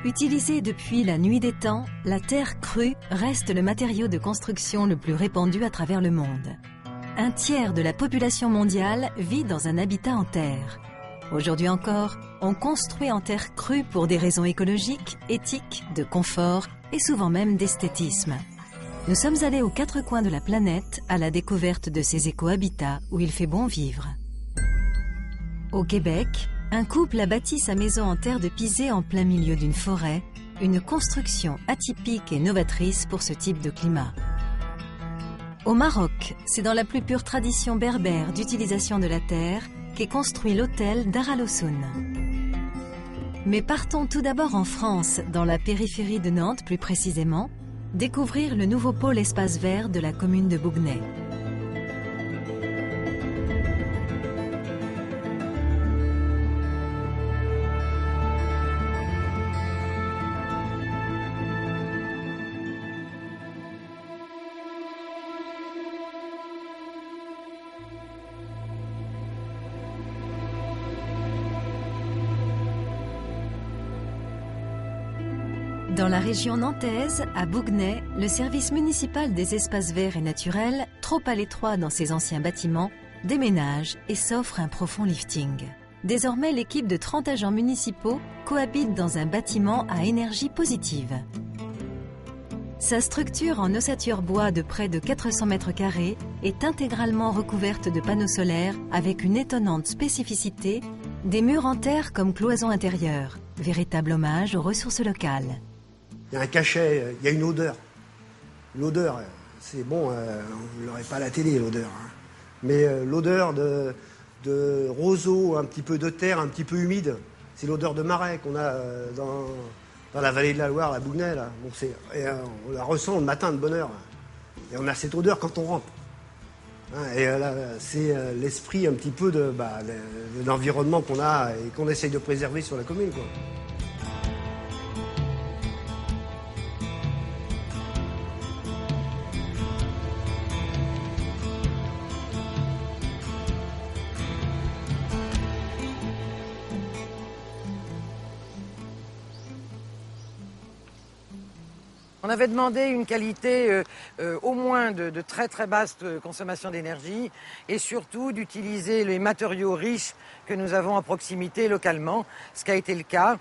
Utilisée depuis la nuit des temps, la terre crue reste le matériau de construction le plus répandu à travers le monde. Un tiers de la population mondiale vit dans un habitat en terre. Aujourd'hui encore, on construit en terre crue pour des raisons écologiques, éthiques, de confort et souvent même d'esthétisme. Nous sommes allés aux quatre coins de la planète à la découverte de ces éco-habitats où il fait bon vivre. Au Québec, un couple a bâti sa maison en terre de pisé en plein milieu d'une forêt, une construction atypique et novatrice pour ce type de climat. Au Maroc, c'est dans la plus pure tradition berbère d'utilisation de la terre qu'est construit l'hôtel Dar al-Hossoun. Mais partons tout d'abord en France, dans la périphérie de Nantes plus précisément, découvrir le nouveau pôle espace vert de la commune de Bouguenais. Dans la région nantaise, à Bouguenais, le service municipal des espaces verts et naturels, trop à l'étroit dans ses anciens bâtiments, déménage et s'offre un profond lifting. Désormais, l'équipe de 30 agents municipaux cohabite dans un bâtiment à énergie positive. Sa structure en ossature bois de près de 400 mètres carrés est intégralement recouverte de panneaux solaires avec une étonnante spécificité, des murs en terre comme cloison intérieure, véritable hommage aux ressources locales. Il y a un cachet, il y a une odeur. L'odeur, c'est bon, on ne l'aurait pas à la télé, l'odeur. Hein. Mais l'odeur de roseau, un petit peu de terre, un petit peu humide, c'est l'odeur de marais qu'on a dans la vallée de la Loire, à Bouguenais. Là. Bon, on la ressent le matin de bonne heure. Et on a cette odeur quand on rentre. Hein, et là, c'est l'esprit un petit peu de l'environnement qu'on a et qu'on essaye de préserver sur la commune, quoi. On avait demandé une qualité au moins de très très basse consommation d'énergie et surtout d'utiliser les matériaux riches que nous avons à proximité localement, ce qui a été le cas.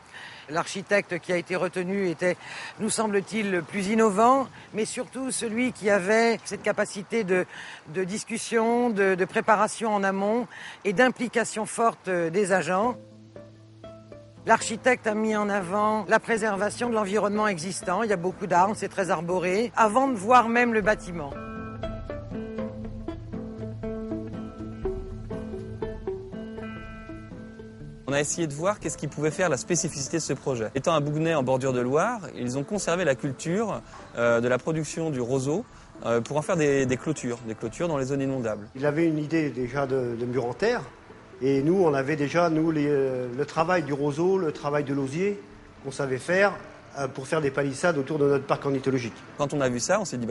L'architecte qui a été retenu était, nous semble-t-il, le plus innovant, mais surtout celui qui avait cette capacité de discussion, de préparation en amont et d'implication forte des agents. L'architecte a mis en avant la préservation de l'environnement existant. Il y a beaucoup d'arbres, c'est très arboré, avant de voir même le bâtiment. On a essayé de voir qu'est-ce qui pouvait faire la spécificité de ce projet. Étant à Bouguenais en bordure de Loire, ils ont conservé la culture de la production du roseau pour en faire des clôtures dans les zones inondables. Il avait une idée déjà de mur en terre. Et nous, on avait déjà le travail du roseau, le travail de l'osier qu'on savait faire pour faire des palissades autour de notre parc ornithologique. Quand on a vu ça, on s'est dit,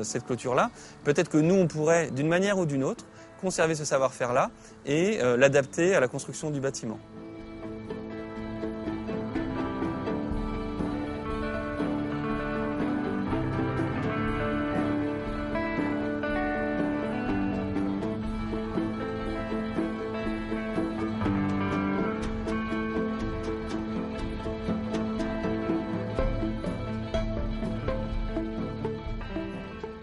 cette clôture-là, peut-être que nous, on pourrait, d'une manière ou d'une autre, conserver ce savoir-faire-là et l'adapter à la construction du bâtiment.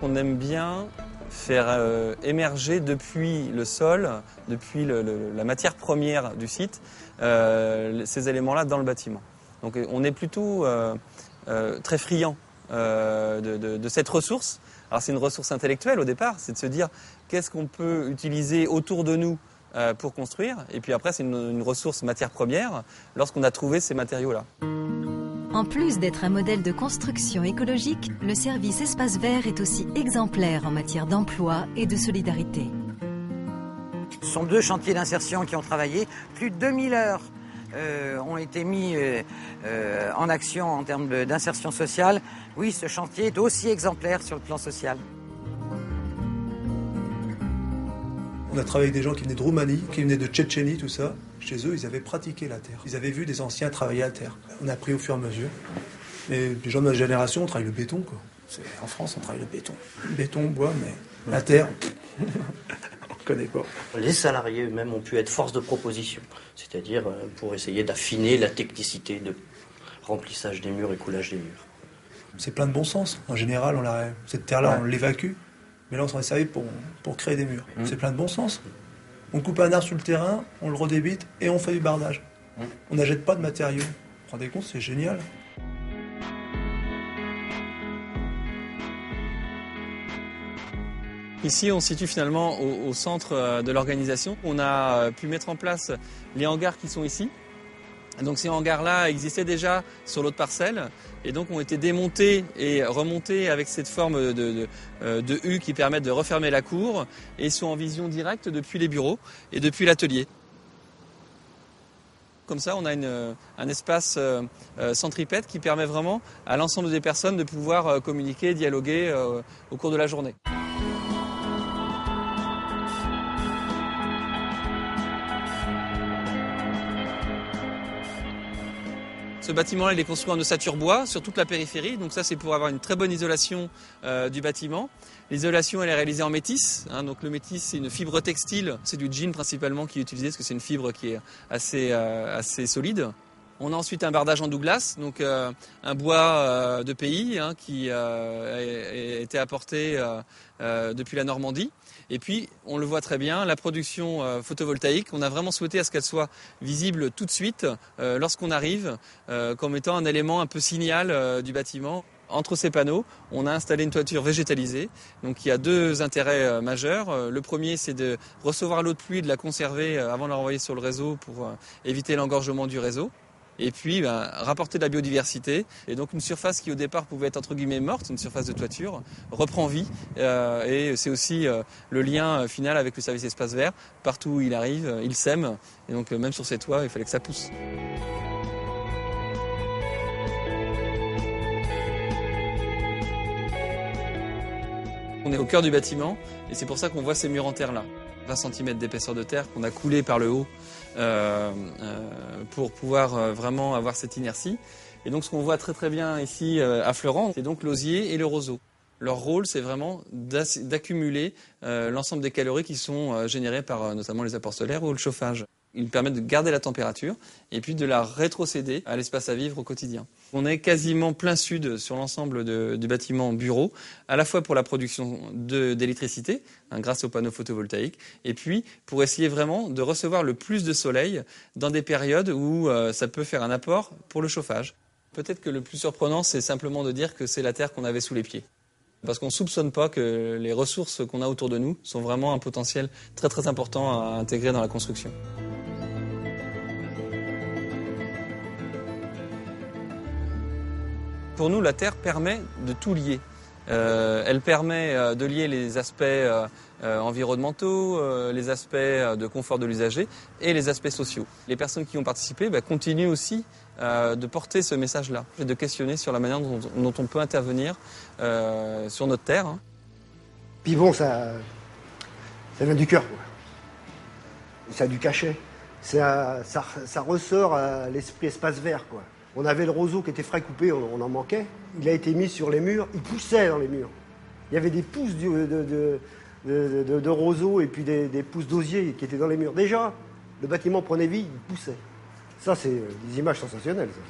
On aime bien faire émerger depuis le sol, depuis la matière première du site, ces éléments-là dans le bâtiment. Donc on est plutôt très friand de cette ressource. Alors c'est une ressource intellectuelle au départ, c'est de se dire qu'est-ce qu'on peut utiliser autour de nous pour construire. Et puis après c'est une ressource matière première lorsqu'on a trouvé ces matériaux-là. En plus d'être un modèle de construction écologique, le service Espace Vert est aussi exemplaire en matière d'emploi et de solidarité. Ce sont 2 chantiers d'insertion qui ont travaillé. Plus de 2000 heures ont été mis en action en termes d'insertion sociale. Oui, ce chantier est aussi exemplaire sur le plan social. On a travaillé avec des gens qui venaient de Roumanie, qui venaient de Tchétchénie, tout ça. Chez eux, ils avaient pratiqué la terre. Ils avaient vu des anciens travailler la terre. On a appris au fur et à mesure. Et les gens de notre génération, on travaille le béton, quoi. En France, on travaille le béton. Béton, bois, mais la terre, on ne connaît pas. Les salariés eux-mêmes ont pu être force de proposition, c'est-à-dire pour essayer d'affiner la technicité de remplissage des murs et coulage des murs. C'est plein de bon sens. En général, cette terre-là, on l'évacue, mais là, on s'en est servi pour créer des murs. C'est plein de bon sens. On coupe un arbre sur le terrain, on le redébite et on fait du bardage. On n'achète pas de matériaux. Vous vous rendez compte, c'est génial. Ici, on se situe finalement au centre de l'organisation. On a pu mettre en place les hangars qui sont ici. Donc ces hangars-là existaient déjà sur l'autre parcelle et donc ont été démontés et remontés avec cette forme de U qui permettent de refermer la cour et sont en vision directe depuis les bureaux et depuis l'atelier. Comme ça, on a un espace centripète qui permet vraiment à l'ensemble des personnes de pouvoir communiquer, dialoguer au cours de la journée. Ce bâtiment-là, il est construit en ossature bois sur toute la périphérie. Donc ça, c'est pour avoir une très bonne isolation du bâtiment. L'isolation, elle est réalisée en métis. Donc le métis, c'est une fibre textile. C'est du jean principalement qui est utilisé parce que c'est une fibre qui est assez solide. On a ensuite un bardage en Douglas, donc un bois de pays qui a été apporté depuis la Normandie. Et puis, on le voit très bien, la production photovoltaïque, on a vraiment souhaité à ce qu'elle soit visible tout de suite lorsqu'on arrive, comme étant un élément un peu signal du bâtiment. Entre ces panneaux, on a installé une toiture végétalisée. Donc il y a deux intérêts majeurs. Le premier, c'est de recevoir l'eau de pluie et de la conserver avant de la renvoyer sur le réseau pour éviter l'engorgement du réseau. Et puis rapporter de la biodiversité. Et donc une surface qui au départ pouvait être entre guillemets morte, une surface de toiture, reprend vie. Et c'est aussi le lien final avec le service espace vert. Partout où il arrive, il sème. Et donc même sur ses toits, il fallait que ça pousse. On est au cœur du bâtiment et c'est pour ça qu'on voit ces murs en terre là. 20 cm d'épaisseur de terre qu'on a coulé par le haut pour pouvoir vraiment avoir cette inertie. Et donc ce qu'on voit très très bien ici à Florent, c'est donc l'osier et le roseau. Leur rôle, c'est vraiment d'accumuler l'ensemble des calories qui sont générées par notamment les apports solaires ou le chauffage. Ils permettent de garder la température et puis de la rétrocéder à l'espace à vivre au quotidien. On est quasiment plein sud sur l'ensemble du bâtiment bureau, à la fois pour la production d'électricité, grâce aux panneaux photovoltaïques, et puis pour essayer vraiment de recevoir le plus de soleil dans des périodes où ça peut faire un apport pour le chauffage. Peut-être que le plus surprenant, c'est simplement de dire que c'est la terre qu'on avait sous les pieds. Parce qu'on ne soupçonne pas que les ressources qu'on a autour de nous sont vraiment un potentiel très très important à intégrer dans la construction. Pour nous, la terre permet de tout lier. Elle permet de lier les aspects environnementaux, les aspects de confort de l'usager et les aspects sociaux. Les personnes qui ont participé continuent aussi de porter ce message-là et de questionner sur la manière dont on peut intervenir sur notre terre. Puis bon, ça vient du cœur, quoi. Ça a du cachet. Ça ressort à l'esprit espace vert, quoi. On avait le roseau qui était frais coupé, on en manquait. Il a été mis sur les murs, il poussait dans les murs. Il y avait des pousses de roseau et puis des pousses d'osier qui étaient dans les murs. Déjà, le bâtiment prenait vie, il poussait. Ça, c'est des images sensationnelles, ça.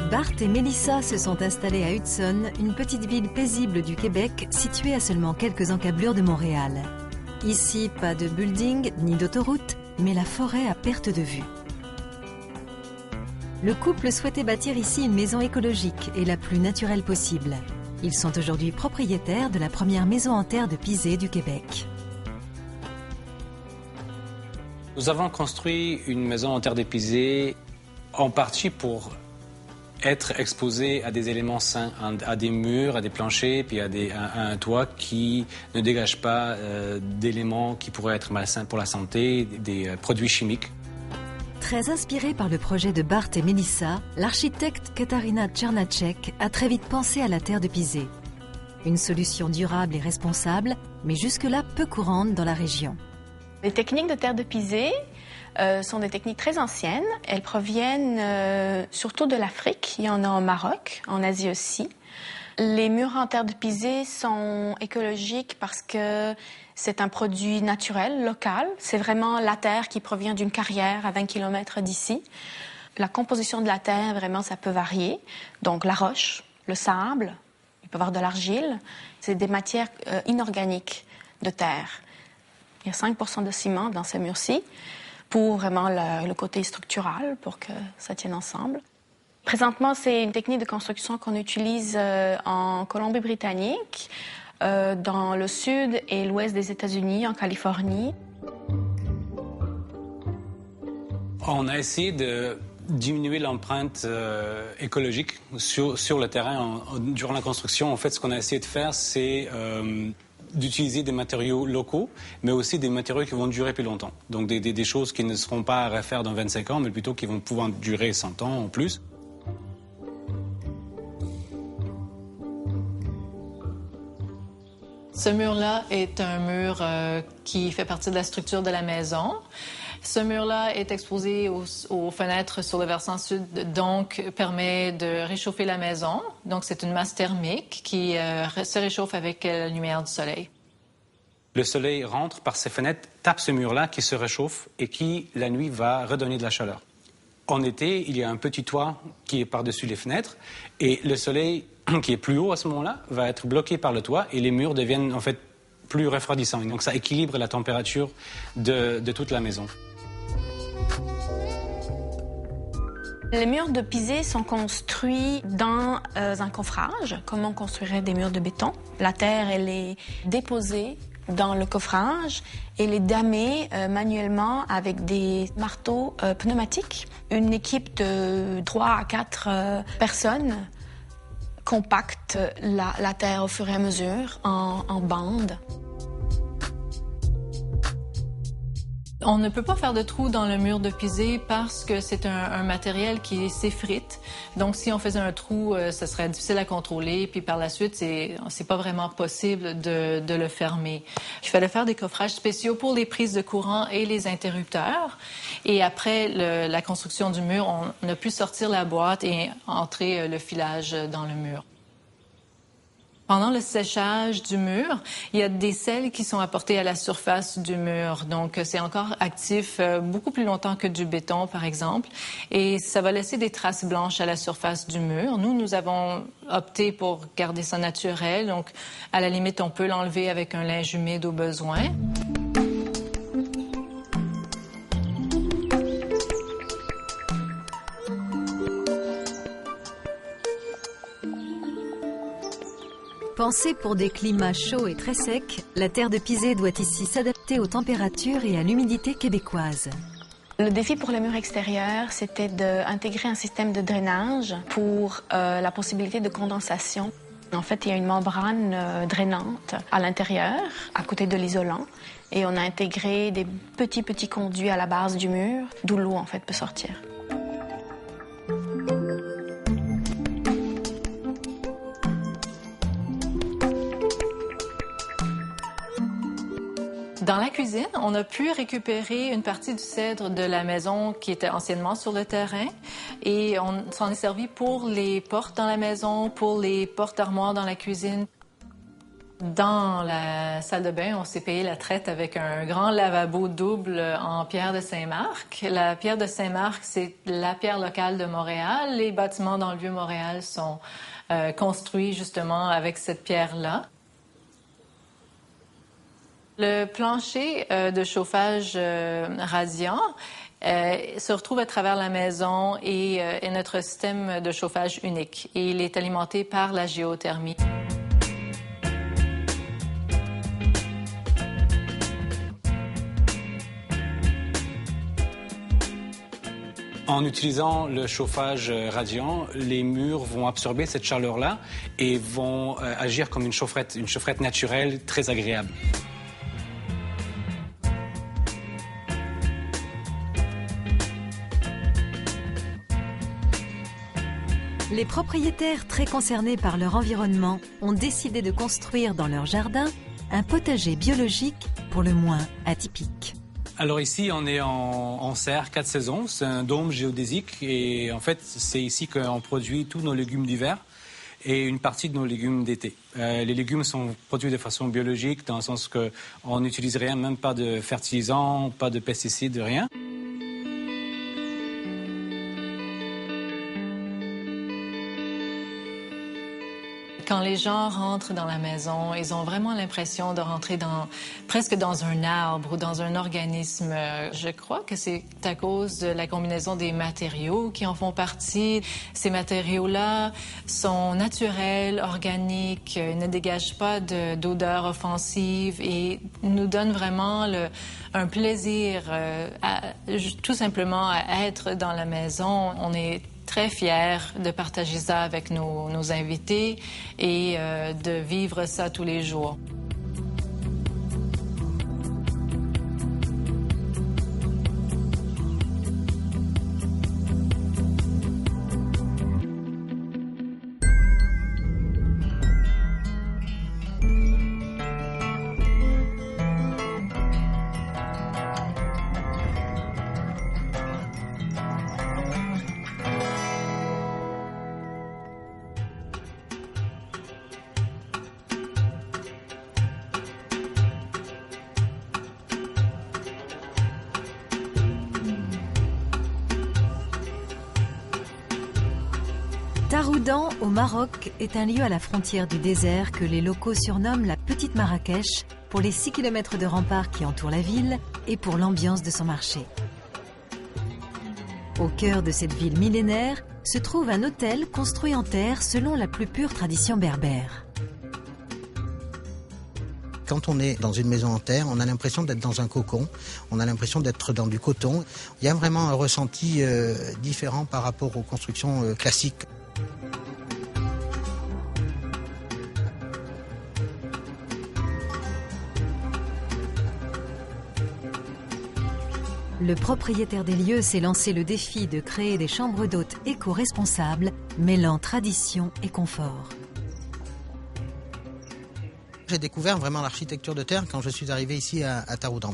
Bart et Mélissa se sont installés à Hudson, une petite ville paisible du Québec située à seulement quelques encablures de Montréal. Ici, pas de building ni d'autoroute, mais la forêt à perte de vue. Le couple souhaitait bâtir ici une maison écologique et la plus naturelle possible. Ils sont aujourd'hui propriétaires de la première maison en terre de Pisé du Québec. Nous avons construit une maison en terre de pisé en partie pour être exposé à des éléments sains, à des murs, à des planchers, puis à un toit qui ne dégage pas d'éléments qui pourraient être malsains pour la santé, des produits chimiques. Très inspiré par le projet de Bart et Melissa, l'architecte Katarina Czernacek a très vite pensé à la terre de pisé. Une solution durable et responsable, mais jusque-là peu courante dans la région. Les techniques de terre de pisé sont des techniques très anciennes. Elles proviennent surtout de l'Afrique. Il y en a au Maroc, en Asie aussi. Les murs en terre de pisé sont écologiques parce que c'est un produit naturel, local. C'est vraiment la terre qui provient d'une carrière à 20 km d'ici. La composition de la terre, vraiment, ça peut varier. Donc la roche, le sable, il peut y avoir de l'argile. C'est des matières inorganiques de terre. Il y a 5% de ciment dans ces murs-ci pour vraiment le côté structural, pour que ça tienne ensemble. Présentement, c'est une technique de construction qu'on utilise en Colombie-Britannique, dans le sud et l'ouest des États-Unis, en Californie. On a essayé de diminuer l'empreinte écologique sur le terrain durant la construction. En fait, ce qu'on a essayé de faire, c'est d'utiliser des matériaux locaux, mais aussi des matériaux qui vont durer plus longtemps. Donc des choses qui ne seront pas à refaire dans 25 ans, mais plutôt qui vont pouvoir durer 100 ans en plus. Ce mur-là est un mur qui fait partie de la structure de la maison. Ce mur-là est exposé aux fenêtres sur le versant sud, donc permet de réchauffer la maison. Donc c'est une masse thermique qui se réchauffe avec la lumière du soleil. Le soleil rentre par ces fenêtres, tape ce mur-là qui se réchauffe et qui, la nuit, va redonner de la chaleur. En été, il y a un petit toit qui est par-dessus les fenêtres et le soleil qui est plus haut à ce moment-là va être bloqué par le toit et les murs deviennent en fait plus refroidissants. Donc ça équilibre la température de toute la maison. Les murs de pisé sont construits dans un coffrage, comme on construirait des murs de béton. La terre, elle est déposée dans le coffrage et les damée manuellement avec des marteaux pneumatiques. Une équipe de 3 à 4 personnes compacte la terre au fur et à mesure en bandes. On ne peut pas faire de trou dans le mur de pisé parce que c'est un matériel qui s'effrite. Donc, si on faisait un trou, ce serait difficile à contrôler. Puis par la suite, c'est pas vraiment possible de le fermer. Il fallait faire des coffrages spéciaux pour les prises de courant et les interrupteurs. Et après la construction du mur, on a pu sortir la boîte et entrer le filage dans le mur. Pendant le séchage du mur, il y a des sels qui sont apportés à la surface du mur. Donc, c'est encore actif beaucoup plus longtemps que du béton, par exemple. Et ça va laisser des traces blanches à la surface du mur. Nous avons opté pour garder ça naturel. Donc, à la limite, on peut l'enlever avec un linge humide au besoin. Pensée pour des climats chauds et très secs, la terre de pisé doit ici s'adapter aux températures et à l'humidité québécoise. Le défi pour les murs extérieurs, c'était d'intégrer un système de drainage pour la possibilité de condensation. En fait, il y a une membrane drainante à l'intérieur, à côté de l'isolant, et on a intégré des petits conduits à la base du mur, d'où l'eau en fait peut sortir. Dans la cuisine, on a pu récupérer une partie du cèdre de la maison qui était anciennement sur le terrain et on s'en est servi pour les portes dans la maison, pour les portes-armoires dans la cuisine. Dans la salle de bain, on s'est payé la traite avec un grand lavabo double en pierre de Saint-Marc. La pierre de Saint-Marc, c'est la pierre locale de Montréal. Les bâtiments dans le Vieux-Montréal sont construits justement avec cette pierre-là. Le plancher de chauffage radiant se retrouve à travers la maison et est notre système de chauffage unique. Et il est alimenté par la géothermie. En utilisant le chauffage radiant, les murs vont absorber cette chaleur-là et vont agir comme une chaufferette naturelle très agréable. Les propriétaires très concernés par leur environnement ont décidé de construire dans leur jardin un potager biologique pour le moins atypique. Alors ici, on est en serre 4 saisons. C'est un dôme géodésique et en fait, c'est ici qu'on produit tous nos légumes d'hiver et une partie de nos légumes d'été. Les légumes sont produits de façon biologique dans le sens qu'on n'utilise rien, même pas de fertilisants, pas de pesticides, rien. Quand les gens rentrent dans la maison, ils ont vraiment l'impression de rentrer presque dans un arbre ou dans un organisme. Je crois que c'est à cause de la combinaison des matériaux qui en font partie. Ces matériaux-là sont naturels, organiques, ne dégagent pas d'odeur offensive et nous donnent vraiment un plaisir tout simplement à être dans la maison. On est très fiers de partager ça avec nos invités et de vivre ça tous les jours. Taroudan, au Maroc, est un lieu à la frontière du désert que les locaux surnomment la Petite Marrakech pour les 6 km de remparts qui entourent la ville et pour l'ambiance de son marché. Au cœur de cette ville millénaire se trouve un hôtel construit en terre selon la plus pure tradition berbère. Quand on est dans une maison en terre, on a l'impression d'être dans un cocon, on a l'impression d'être dans du coton. Il y a vraiment un ressenti différent par rapport aux constructions classiques. Le propriétaire des lieux s'est lancé le défi de créer des chambres d'hôtes éco-responsables, mêlant tradition et confort. J'ai découvert vraiment l'architecture de terre quand je suis arrivé ici à Taroudan.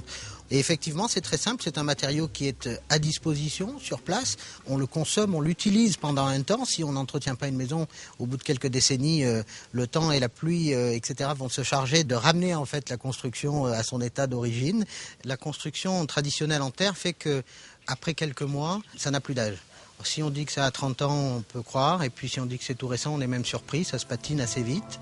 Et effectivement, c'est très simple, c'est un matériau qui est à disposition sur place. On le consomme, on l'utilise pendant un temps. Si on n'entretient pas une maison, au bout de quelques décennies, le temps et la pluie, etc. vont se charger de ramener en fait la construction à son état d'origine. La construction traditionnelle en terre fait que après quelques mois, ça n'a plus d'âge. Si on dit que ça a 30 ans, on peut croire. Et puis si on dit que c'est tout récent, on est même surpris, ça se patine assez vite.